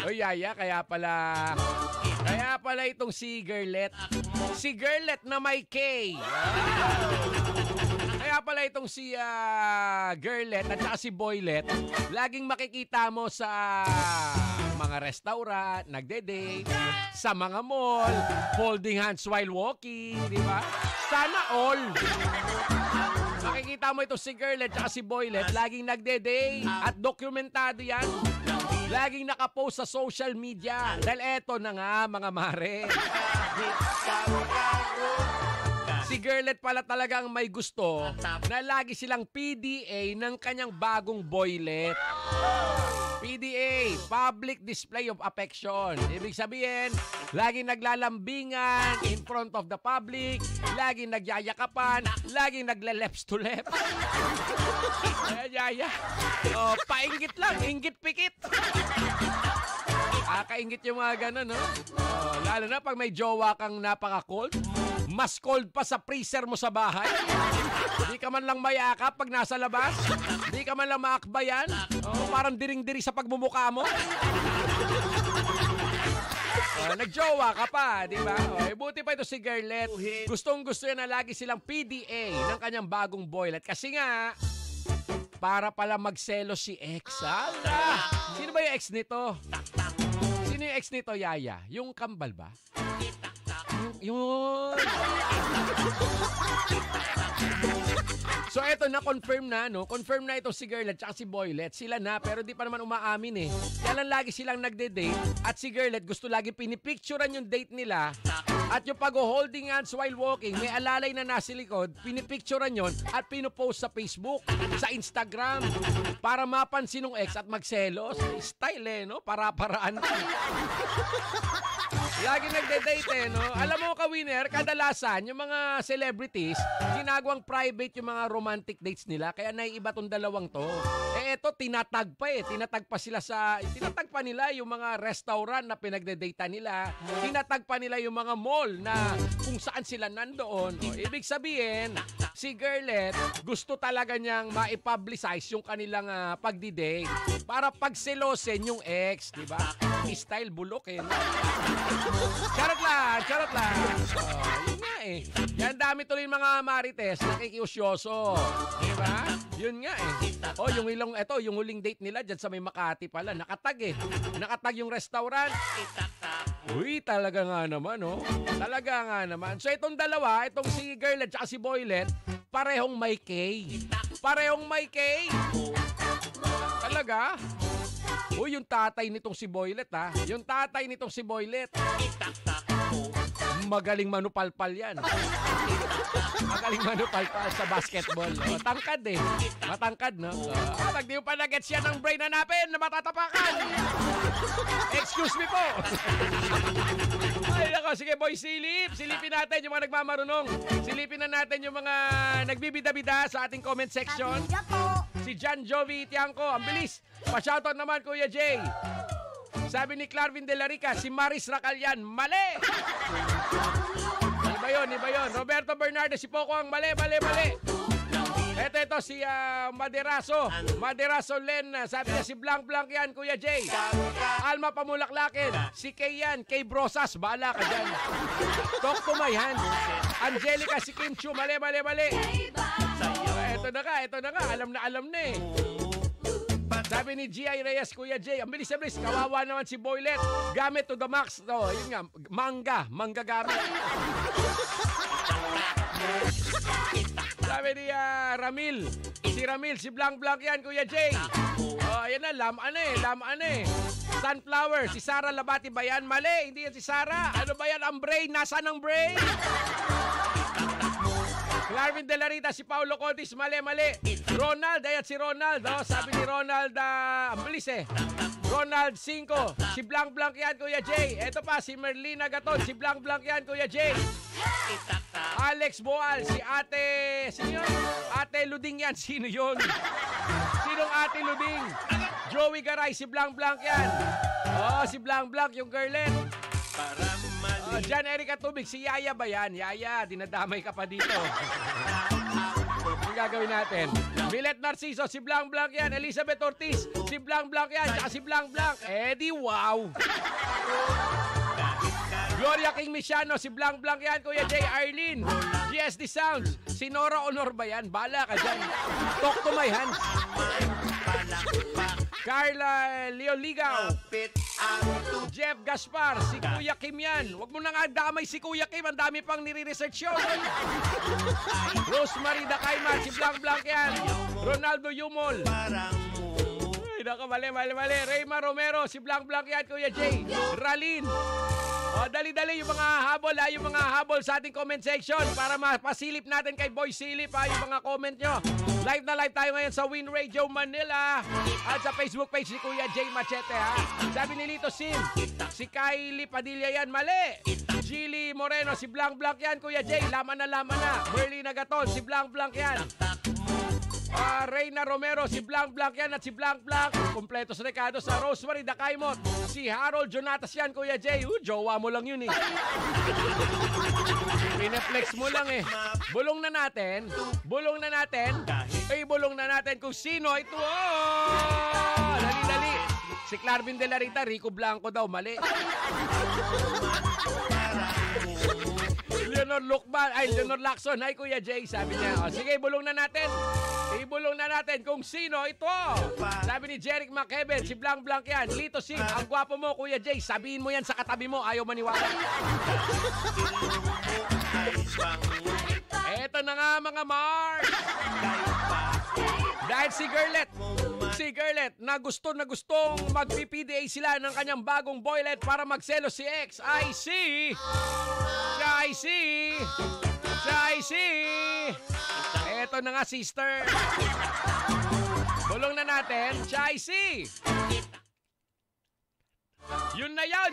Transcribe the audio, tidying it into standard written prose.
Oy, Yaya, kaya pala itong si Girlet. Si Girlet na may K. Kaya pala itong si Girlet at saka si Boylet, laging makikita mo sa mga restaurant, nagde-date, sa mga mall, holding hands while walking, di ba? Sana all. Makikita mo ito si Girlet at si Boylet, laging nagde-date at dokumentado yan. Laging nakapost sa social media. Dahil eto na nga, mga mare. Si Girlet pala talagang may gusto na lagi silang PDA ng kanyang bagong boylet. PDA, Public Display of Affection. Ibig sabihin, laging naglalambingan in front of the public, laging nagyayakapan, laging nagle-leps to leps. Yaya. Oh, painggit lang, inggit pikit. Kainggit yung mga ganun, no? Oh, lalo na pag may jowa kang napaka-cold. Mas cold pa sa freezer mo sa bahay. Hindi ka man lang mayakap pag nasa labas. Hindi ka man lang maakbayan. Oh, parang diring-diri sa pagmumukha mo. Nagjowa ka pa, di ba? Buti pa ito si Girlet. Gustong-gusto yan na lagi silang PDA ng kanyang bagong boylet. Kasi nga, para pala magselo si ex. Sino ba yung ex nito? Sino yung ex nito, Yaya? Yung kambal ba? Yun. So eto na-confirm na, no? Confirm na ito si Girlet at si Boylet. Sila na, pero di pa naman umaamin eh. Kaya lang lagi silang nagde-date at si Girlet gusto lagi pinipicturean yung date nila. At yung pag-holding hands while walking, may alalay na nasa likod, pinipicturean yon at pinopost sa Facebook, sa Instagram, para mapansin ng ex at magselos. Style eh, no? Para-paraan. Lagi nagde-date eh, no? Alam mo, ka-winner, kadalasan, yung mga celebrities, ginagawang private yung mga romantic dates nila, kaya naiiba tong dalawang to. Eto, tinatag pa eh. Tinatag pa nila yung mga restaurant na pinagde-data nila. Tinatag pa nila yung mga mall na kung saan sila nandoon. Ibig sabihin, si Girlet, gusto talaga niyang maipublicize yung kanilang pagdi-date para pagselosin yung ex, di ba? Style bulok eh. Charot lang. Yun nga eh. Yan dami tuloy mga marites nakikiusyoso. Di ba? Yun nga eh. Yung huling date nila dyan sa may Makati pala. Nakatag eh. Nakatag yung restaurant. Uy, talaga nga naman, oh. Talaga nga naman. So itong dalawa, itong si Girlet at si Boylet, parehong may K. Parehong may K. Talaga? Uy, yung tatay nitong si Boylet, ha? Yung tatay nitong si Boylet. Magaling manupalpal yan. Magaling manupalpal sa basketball. Tangkad eh. Matangkad, no? Pag di mo pa nag-gets yan ng brain hanapin na matatapakan. Excuse me po. Ay, nako. Sige, boy, silipin natin yung mga nagmamarunong. Silipin na natin yung mga nagbibida-bida sa ating comment section. Si John Jovi Tiangco, ang bilis. Pa-shoutout naman, Kuya Jay. Sabi ni Clarvin de la Rica, si Maris Racalyan, mali! Iba yun. Roberto Bernardo, si Poco ang mali. Ito, si Maderaso Len, sabi niya si Blank yan, Kuya Jay. Alma Pamulaklakin, si Kay yan, Kay Brosas, bahala ka dyan. Talk to my hand. Angelica, si Kim Chu, mali. Ito na ka, alam na eh. Sabi ni G.I. Reyes, Kuya Jay, ang bilis. Kawawa naman si Boylet. Gamit to the max. Yun nga, mangga gamit. Sabi ni Ramil. Si Ramil, si Blank yan, Kuya Jay. Ayan na, laman eh. Sunflower, si Sara Labati ba yan? Mali, hindi yan si Sara. Ano ba yan? Ang brain, nasaan ang brain? Clarvin de la Rita, si Paulo Cotis, mali. Ronald, ayan si Ronald. Sabi ni Ronald, ang bilis eh. Ronald 5, si Blank yan, Kuya Jay. Ito pa, si Merlina Gaton, si Blank yan, Kuya Jay. Alex Boal, si sino yun? Ate Luding yan, sino yun? Sinong Ate Luding? Joey Garay, si Blank yan. Si Blank, yung girlet. Jan Erica Tubig, si Yaya ba yan? Yaya, dinadamay ka pa dito. gagawin natin. Milet Narciso, si Blanc Blanc yan. Elizabeth Ortiz, si Blanc Blanc yan. Tsaka si Blanc Blanc. Eddie, wow. Gloria King Misiano, si Blanc Blanc yan. Kuya Jay, Arlene, GSD Sounds. Si Nora Honor ba yan? Bala ka dyan. Talk to my hands. Carla Leoligaw, Jeff Gaspar, si Kuya Kim yan. Huwag mo nang damay si Kuya Kim, ang dami pang nire-research yun. Rosemary Dacayman, si Blanc Blanc yan. Ronaldo Yumol. Ay, naka, mali. Reyma Romero, si Blanc Blanc yan, Kuya Jay. Ralin. O, dali-dali yung mga habol sa ating comment section para mapasilip natin kay Boy Silip yung mga comment nyo. Live na live tayo ngayon sa Win Radio Manila at sa Facebook page ni Kuya Jay Machete ha. Sabi ni Lito Sim, si Kylie Padilla yan, mali. Gilly Moreno, si Blanc Blanc yan, Kuya Jay, laman na. Merly Nagatol, si Blanc Blanc yan. Reyna Romero, si Blanc Blanc yan at si Blanc Blanc. Kompletos rekado sa Rosemary Dacaymot. Si Harold Jonatas yan, Kuya Jay. Jowa mo lang yun eh. Pineflex mo lang eh. Bulong na natin. Bulong na natin kung sino ito. Oh! Dali. Si Clarvin De La Rita, Rico Blanco daw. Mali. Leonor Lacson. Hi, Kuya Jay. Sabi niya. O, sige, bulong na natin. Ibulong na natin kung sino ito. Sabi ni Jeric McKeven, si Blanc Blanc yan. Lito Sim, ang gwapo mo, Kuya Jay. Sabihin mo yan sa katabi mo. Ayaw maniwala. Eto na nga mga Mars. Dahil si Girlet, na gustong mag-PPDA sila ng kanyang bagong boylet para magselo si X. I see. Eto na nga, sister. Bulong na natin, Chai C. Yun na yan.